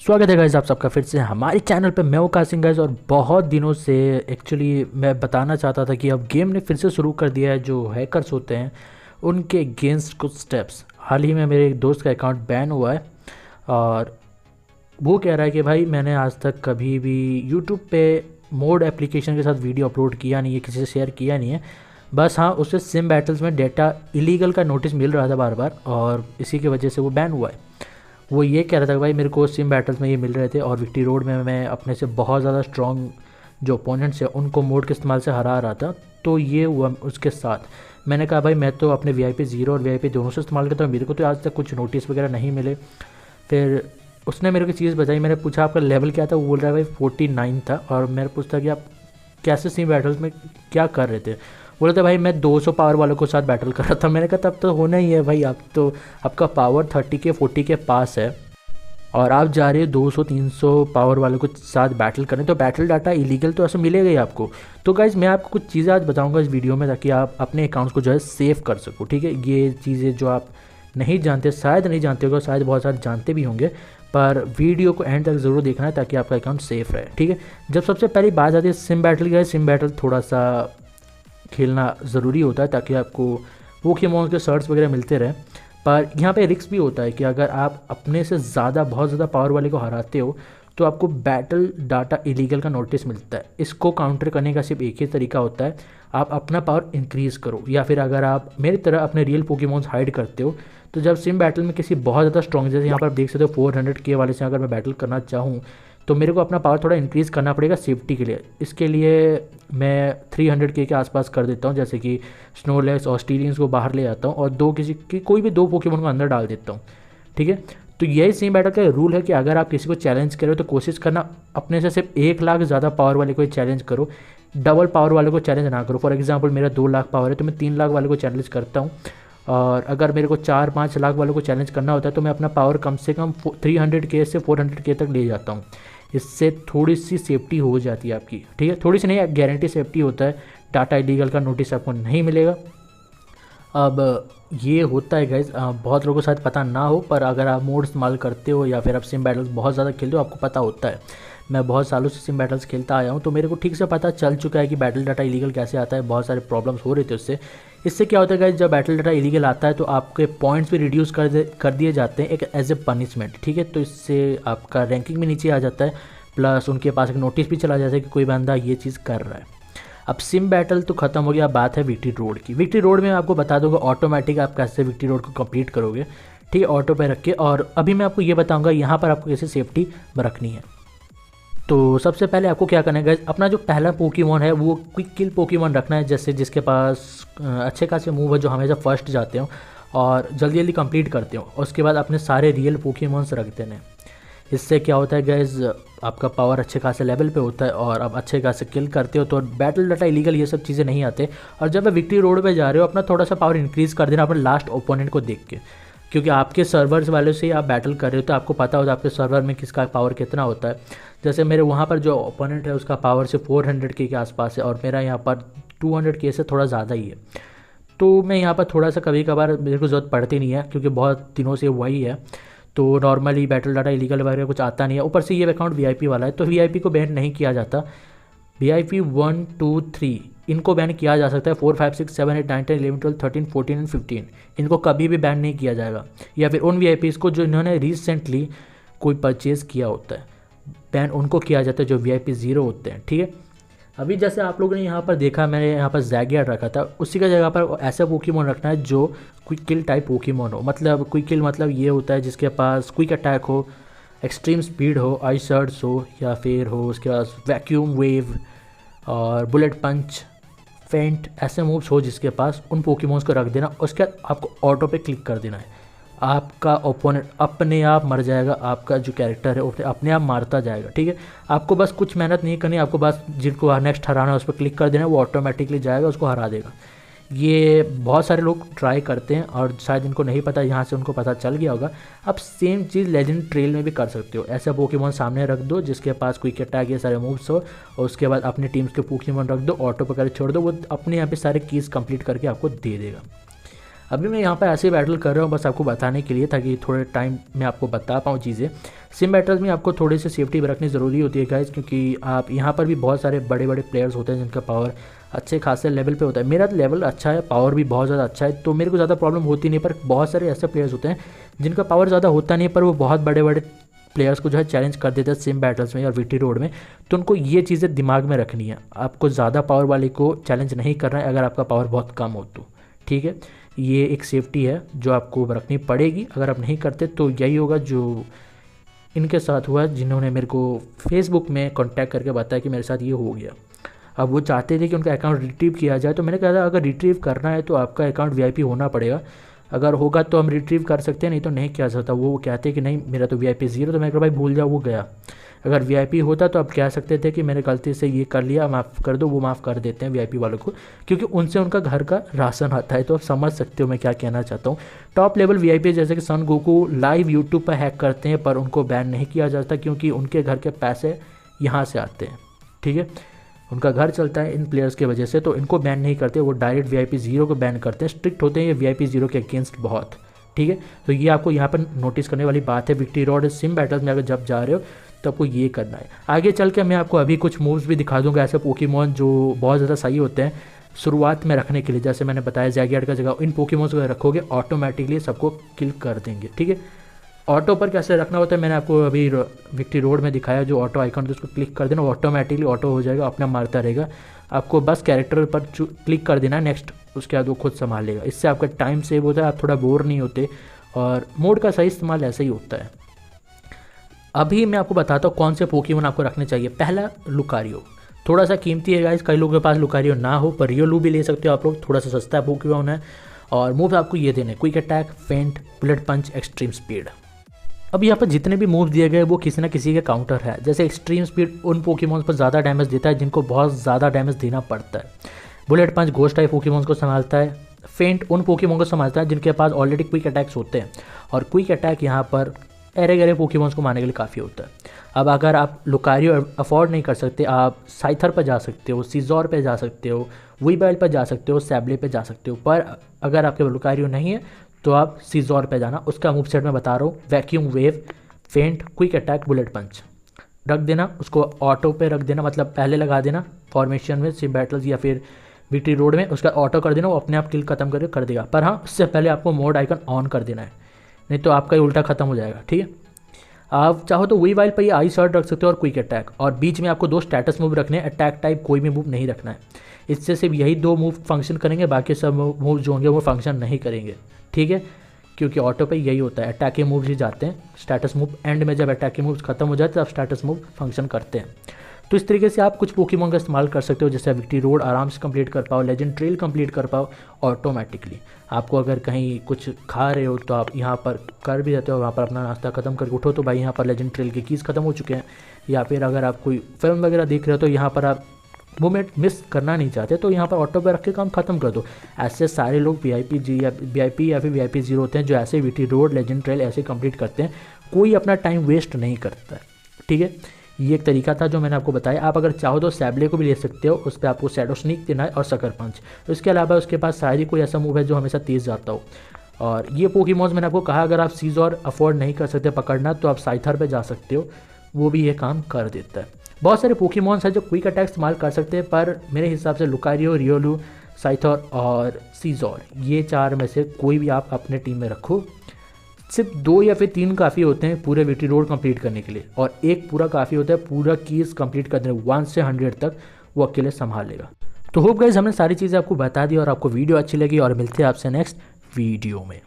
स्वागत है गाइस आप सबका फिर से हमारे चैनल पे। मैं हूं कासिम गाइस और बहुत दिनों से एक्चुअली मैं बताना चाहता था कि अब गेम ने फिर से शुरू कर दिया है। जो हैकर्स होते हैं उनके अगेंस्ट कुछ स्टेप्स। हाल ही में मेरे एक दोस्त का अकाउंट बैन हुआ है और वो कह रहा है कि भाई मैंने आज तक कभी भी यूट्यूब पे मोड एप्लीकेशन के साथ वीडियो अपलोड किया नहीं है, किसी से शेयर किया नहीं है। बस हाँ, उससे सिम बैटल्स में डेटा इलीगल का नोटिस मिल रहा था बार बार और इसी की वजह से वो बैन हुआ है। वो ये कह रहा था कि भाई मेरे को सिम बैटल्स में ये मिल रहे थे और विक्ट्री रोड में मैं अपने से बहुत ज़्यादा स्ट्रॉन्ग जो ओपोनेंट्स हैं उनको मोड के इस्तेमाल से हरा रहा था। तो ये हुआ उसके साथ। मैंने कहा भाई मैं तो अपने VIP 0 और VIP दोनों से इस्तेमाल करता हूँ, मेरे को तो आज तक कुछ नोटिस वगैरह नहीं मिले। फिर उसने मेरे को चीज़ बताई, मैंने पूछा आपका लेवल क्या था। वो बोल रहा है भाई 49 था। और मैंने पूछा कि आप कैसे सिम बैटल्स में क्या कर रहे थे। बोला था भाई मैं 200 पावर वालों के साथ बैटल कर रहा था। मैंने कहा तब तो होना ही है भाई, आप तो आपका पावर 30 के 40 के पास है और आप जा रहे हो 200-300 पावर वालों के साथ बैटल करें, तो बैटल डाटा इलीगल तो ऐसा मिलेगा ही आपको। तो गाइज़ मैं आपको कुछ चीज़ें आज बताऊंगा इस वीडियो में ताकि आप अपने अकाउंट्स को जो है सेव कर सको। ठीक है, ये चीज़ें जो आप नहीं जानते, शायद नहीं जानते होगा, शायद बहुत सारे जानते भी होंगे, पर वीडियो को एंड तक ज़रूर देखना है ताकि आपका अकाउंट सेफ रहे। ठीक है, जब सबसे पहली बात आती है सिम बैटल की, सिम बैटल थोड़ा सा खेलना ज़रूरी होता है ताकि आपको पोकेमॉन के शर्ट्स वगैरह मिलते रहें। पर यहाँ पे रिस्क भी होता है कि अगर आप अपने से ज़्यादा बहुत ज़्यादा पावर वाले को हराते हो तो आपको बैटल डाटा इलीगल का नोटिस मिलता है। इसको काउंटर करने का सिर्फ एक ही तरीका होता है, आप अपना पावर इंक्रीज़ करो या फिर अगर आप मेरी तरह अपने रियल पोकेमॉन्स हाइड करते हो तो जब सिम बैटल में किसी बहुत ज़्यादा स्ट्रॉन्ग, जैसे यहाँ पर आप देख सकते हो 400K वाले से अगर मैं बैटल करना चाहूँ तो मेरे को अपना पावर थोड़ा इंक्रीज़ करना पड़ेगा सेफ्टी के लिए। इसके लिए मैं 300K के आसपास कर देता हूँ, जैसे कि स्नोलैक्स और स्टीलियंस को बाहर ले आता हूँ और कोई भी दो पोकेमॉन को अंदर डाल देता हूँ। ठीक है, तो यही सिम बैटल का रूल है कि अगर आप किसी को चैलेंज करो तो कोशिश करना अपने से सिर्फ 1 लाख ज़्यादा पावर वाले को चैलेंज करो, डबल पावर वाले को चैलेंज ना करो। फॉर एग्जाम्पल मेरा 2 लाख पावर है तो मैं 3 लाख वाले को चैलेंज करता हूँ और अगर मेरे को 4-5 लाख वालों को चैलेंज करना होता है तो मैं अपना पावर कम से कम 300K से 400K तक ले जाता हूँ। इससे थोड़ी सी सेफ्टी हो जाती है आपकी। ठीक है, थोड़ी सी नहीं, गारंटी सेफ्टी होता है, डाटा इलीगल का नोटिस आपको नहीं मिलेगा। अब ये होता है गाइज, बहुत लोगों को शायद पता ना हो, पर अगर आप मोड इस्तेमाल करते हो या फिर आप सिम बैटल्स बहुत ज़्यादा खेलते हो आपको पता होता है। मैं बहुत सालों से सिम बैटल्स खेलता आया हूँ तो मेरे को ठीक से पता चल चुका है कि बैटल डाटा इलीगल कैसे आता है। बहुत सारे प्रॉब्लम्स हो रहे थे उससे। इससे क्या होता है गाइज, जब बैटल डाटा इलीगल आता है तो आपके पॉइंट्स भी रिड्यूस कर दिए जाते हैं एक एज ए पनिशमेंट। ठीक है, तो इससे आपका रैंकिंग भी नीचे आ जाता है, प्लस उनके पास एक नोटिस भी चला जाता है कि कोई बंदा ये चीज़ कर रहा है। अब सिम बैटल तो ख़त्म हो गया, बात है विक्ट्री रोड की। विक्ट्री रोड में आपको बता दूंगा ऑटोमेटिक आप कैसे विक्ट्री रोड को कंप्लीट करोगे। ठीक है, ऑटो पे रख के। और अभी मैं आपको ये बताऊंगा यहाँ पर आपको कैसे सेफ्टी रखनी है। तो सबसे पहले आपको क्या करना है गाइस, अपना जो पहला पोकेमॉन है वो क्विक किल पोकेमॉन रखना है, जैसे जिसके पास अच्छे खासे मूव है, जो हमेशा फर्स्ट जाते हो और जल्दी जल्दी कंप्लीट करते हो। उसके बाद अपने सारे रियल पोकेमॉन्स रख देने। इससे क्या होता है गाइज, आपका पावर अच्छे खासे लेवल पे होता है और आप अच्छे खासे किल करते हो तो बैटल डाटा इलीगल ये सब चीज़ें नहीं आते। और जब आप विक्ट्री रोड पे जा रहे हो अपना थोड़ा सा पावर इंक्रीज़ कर देना अपने लास्ट ओपोनेंट को देख के, क्योंकि आपके सर्वर्स वाले से ही आप बैटल कर रहे हो तो आपको पता होता है आपके सर्वर में किसका पावर कितना होता है। जैसे मेरे वहाँ पर जो ओपोनेंट है उसका पावर से 400K के आसपास है और मेरा यहाँ पर 200K से थोड़ा ज़्यादा ही है। तो मैं यहाँ पर थोड़ा सा कभी कभार मेरे को ज़रूरत पड़ती नहीं है क्योंकि बहुत दिनों से वही है, तो नॉर्मली बैटल डाटा इलीगल वगैरह कुछ आता नहीं है। ऊपर से ये अकाउंट VIP वाला है तो VIP को बैन नहीं किया जाता। VIP 1, 2, 3 इनको बैन किया जा सकता है। 4, 5, 6, 7, 8, 9, 10, 11, 12, 13, 14 एंड 15 इनको कभी भी बैन नहीं किया जाएगा। या फिर उन VIPs को जो इन्होंने रिसेंटली कोई परचेज़ किया होता है, बैन उनको किया जाता है जो VIP 0 होते हैं। ठीक है, अभी जैसे आप लोगों ने यहाँ पर देखा मैंने यहाँ पर ज़ैगियार्ड रखा था, उसी का जगह पर ऐसा पोकेमॉन रखना है जो क्विक किल टाइप पोकेमॉन हो। मतलब क्विक किल मतलब ये होता है जिसके पास क्विक अटैक हो, एक्सट्रीम स्पीड हो, आइस सर्ट्स हो, या फिर हो उसके पास वैक्यूम वेव और बुलेट पंच, फेंट, ऐसे मूव्स हो जिसके पास, उन पोकेमॉन्स को रख देना। उसके बाद आपको ऑटो पे क्लिक कर देना है, आपका ओपोनेंट अपने आप मर जाएगा, आपका जो कैरेक्टर है वो अपने आप मारता जाएगा। ठीक है, आपको बस कुछ मेहनत नहीं करनी, आपको बस जिनको नेक्स्ट हराना है उस पर क्लिक कर देना, वो ऑटोमेटिकली जाएगा उसको हरा देगा। ये बहुत सारे लोग ट्राई करते हैं और शायद इनको नहीं पता, यहाँ से उनको पता चल गया होगा। अब सेम चीज़ लेजेंड ट्रेल में भी कर सकते हो। ऐसा पोकेमॉन सामने रख दो जिसके पास क्विक अटैक ये सारे मूव्स हो और उसके बाद अपनी टीम्स के पोकेमॉन रख दो, ऑटो पर कर छोड़ दो, वो अपने यहाँ पे सारे कीज़ कंप्लीट करके आपको दे देगा। अभी मैं यहाँ पर ऐसे बैटल कर रहा हूँ बस आपको बताने के लिए, ताकि थोड़े टाइम में आपको बता पाऊँ चीज़ें। सिम बैटल्स में आपको थोड़ी सी सेफ्टी भी रखनी ज़रूरी होती है गाइस, क्योंकि आप यहाँ पर भी बहुत सारे बड़े बड़े प्लेयर्स होते हैं जिनका पावर अच्छे खासे लेवल पे होता है। मेरा लेवल अच्छा है, पावर भी बहुत ज़्यादा अच्छा है, तो मेरे को ज़्यादा प्रॉब्लम होती नहीं। पर बहुत सारे ऐसे प्लेयर्स होते हैं जिनका पावर ज़्यादा होता नहीं, पर वो बहुत बड़े बड़े प्लेयर्स को जो है चैलेंज कर देते हैं सिम बैटल्स में और वीटी रोड में। तो उनको ये चीज़ें दिमाग में रखनी है, आपको ज़्यादा पावर वाले को चैलेंज नहीं करना है अगर आपका पावर बहुत कम हो तो, ठीक है। ये एक सेफ्टी है जो आपको रखनी पड़ेगी, अगर आप नहीं करते तो यही होगा जो इनके साथ हुआ, जिन्होंने मेरे को फेसबुक में कांटेक्ट करके बताया कि मेरे साथ ये हो गया। अब वो चाहते थे कि उनका अकाउंट रिट्रीव किया जाए, तो मैंने कहा था अगर रिट्रीव करना है तो आपका अकाउंट वीआईपी होना पड़ेगा, अगर होगा तो हम रिट्रीव कर सकते हैं, नहीं तो नहीं किया सकता। वो कहते कि नहीं मेरा तो वीआईपी 0, तो मैं कहा भाई भूल जाओ वो गया। अगर वीआईपी होता तो आप कह सकते थे कि मैंने गलती से ये कर लिया, माफ़ कर दो, वो माफ़ कर देते हैं वीआईपी वालों को, क्योंकि उनसे उनका घर का राशन आता है। तो आप समझ सकते हो मैं क्या कहना चाहता हूँ। टॉप लेवल वीआईपी जैसे कि सन गोकू लाइव यूट्यूब पर हैक करते हैं, पर उनको बैन नहीं किया जाता क्योंकि उनके घर के पैसे यहाँ से आते हैं, ठीक है। उनका घर चलता है इन प्लेयर्स की वजह से, तो इनको बैन नहीं करते, वो डायरेक्ट वीआईपी 0 को बैन करते हैं। स्ट्रिक्ट होते हैं ये वीआईपी 0 के अगेंस्ट बहुत, ठीक है। तो ये आपको यहाँ पर नोटिस करने वाली बात है। विक्ट्री रोड सिम बैटल्स में अगर जब जा रहे हो तो आपको ये करना है। आगे चल के मैं आपको अभी कुछ मूव्स भी दिखा दूंगा ऐसे पोकेमॉन जो बहुत ज़्यादा सही होते हैं शुरुआत में रखने के लिए। जैसे मैंने बताया ज़ैगियार्ड का जगह इन पोकेमॉन्स को रखोगे ऑटोमेटिकली सबको किल कर देंगे, ठीक है। ऑटो पर कैसे रखना होता है मैंने आपको अभी विक्ट्री रोड में दिखाया। जो ऑटो आइकन उसको क्लिक कर देना, ऑटोमेटिकली ऑटो हो जाएगा, अपना मारता रहेगा। आपको बस कैरेक्टर पर क्लिक कर देना नेक्स्ट, उसके बाद वो खुद संभाल लेगा। इससे आपका टाइम सेव होता है, आप थोड़ा बोर नहीं होते, और मोड का सही इस्तेमाल ऐसा ही होता है। अभी मैं आपको बताता हूँ कौन से पोकेमॉन आपको रखने चाहिए। पहला लुकारियो, थोड़ा सा कीमती है गाइस, कई लोगों के पास लुकारियो ना हो, पर रियोलू भी ले सकते हो आप लोग, थोड़ा सा सस्ता पोकेमॉन है। और मूव आपको ये देने, क्विक अटैक, फेंट, बुलेट पंच, एक्सट्रीम स्पीड। अब यहाँ पर जितने भी मूव दिए गए वो किसी ना किसी के काउंटर है। जैसे एक्सट्रीम स्पीड उन पोकेमॉन्स पर ज़्यादा डैमेज देता है जिनको बहुत ज़्यादा डैमेज देना पड़ता है। बुलेट पंच घोस्ट टाइप पोकेमॉन्स को संभालता है। फेंट उन पोकेमॉन को संभालता है जिनके पास ऑलरेडी क्विक अटैक्स होते हैं, और क्विक अटैक यहाँ पर एरे गरे पोकेमॉन्स को मारने के लिए काफ़ी होता है। अब अगर आप लुकारियो अफोर्ड नहीं कर सकते, आप साइथर पर जा सकते हो, सीजोर पर जा सकते हो, वीबेल पर जा सकते हो, सैबले पर जा सकते हो। पर अगर आपके लुकारियो नहीं है तो आप सीजोर पे जाना। उसका मूव सेट मैं बता रहा हूँ, वैक्यूम वेव, फेंट, क्विक अटैक, बुलेट पंच रख देना। उसको ऑटो पे रख देना, मतलब पहले लगा देना फॉर्मेशन में सिम बैटल्स या फिर विक्ट्री रोड में, उसका ऑटो कर देना, वो अपने आप किल खत्म करके कर देगा। पर हाँ, उससे पहले आपको मोड आइकन ऑन कर देना है, नहीं तो आपका ही उल्टा खत्म हो जाएगा, ठीक है। आप चाहो तो वी वाइल पर ये आई शॉट रख सकते हो और क्विक अटैक, और बीच में आपको 2 स्टेटस मूव रखने हैं। अटैक टाइप कोई भी मूव नहीं रखना है, इससे सिर्फ यही 2 मूव फंक्शन करेंगे, बाकी सब मूव जो होंगे वो फंक्शन नहीं करेंगे, ठीक है। क्योंकि ऑटो पे यही होता है, अटैक के मूव्स ही जाते हैं, स्टेटस मूव एंड में जब अटैक के मूव्स खत्म हो जाते हैं तब स्टेटस मूव फंक्शन करते हैं। तो इस तरीके से आप कुछ पोकेमॉन का इस्तेमाल कर सकते हो, जैसे विक्ट्री रोड आराम से कंप्लीट कर पाओ, लेजेंड ट्रेल कंप्लीट कर पाओ ऑटोमेटिकली। आपको अगर कहीं कुछ खा रहे हो तो आप यहाँ पर कर भी जाते हो, वहाँ पर अपना नाश्ता खत्म करके उठो तो भाई यहाँ पर लेजेंड ट्रेल के कीज़ खत्म हो चुके हैं। या फिर अगर आप कोई फिल्म वगैरह देख रहे हो तो यहाँ पर आप मोमेंट मिस करना नहीं चाहते तो यहाँ पर ऑटो पे रख के काम खत्म कर दो। ऐसे सारे लोग वीआईपी या फिर वीआईपी 0 होते हैं जो ऐसे विक्ट्री रोड, लेजेंड ट्रेल ऐसे कंप्लीट करते हैं, कोई अपना टाइम वेस्ट नहीं करता है, ठीक है। ये एक तरीका था जो मैंने आपको बताया। आप अगर चाहो तो सैबले को भी ले सकते हो, उस पर आपको शैडो स्नीक देना है और सकर पंच। उसके अलावा उसके पास शायद ही कोई ऐसा मूव है जो हमेशा तेज़ जाता हो। और ये पोकेमॉन्स मैंने आपको कहा, अगर आप सीज और अफोर्ड नहीं कर सकते पकड़ना तो आप साइथर पे जा सकते हो, वो भी ये काम कर देता है। बहुत सारे पोकेमॉन्स हैं जो क्विक अटैक इस्तेमाल कर सकते हैं, पर मेरे हिसाब से लुकारियो, रियोलू, साइथर और सीजोर, ये 4 में से कोई भी आप अपने टीम में रखो। सिर्फ 2 या फिर 3 काफ़ी होते हैं पूरे विक्ट्री रोड कंप्लीट करने के लिए, और एक पूरा काफ़ी होता है पूरा कीज़ कंप्लीट करने 1 से 100 तक, वो अकेले संभाल लेगा। तो होप गाइस हमने सारी चीज़ें आपको बता दी और आपको वीडियो अच्छी लगी, और मिलते हैं आपसे नेक्स्ट वीडियो में।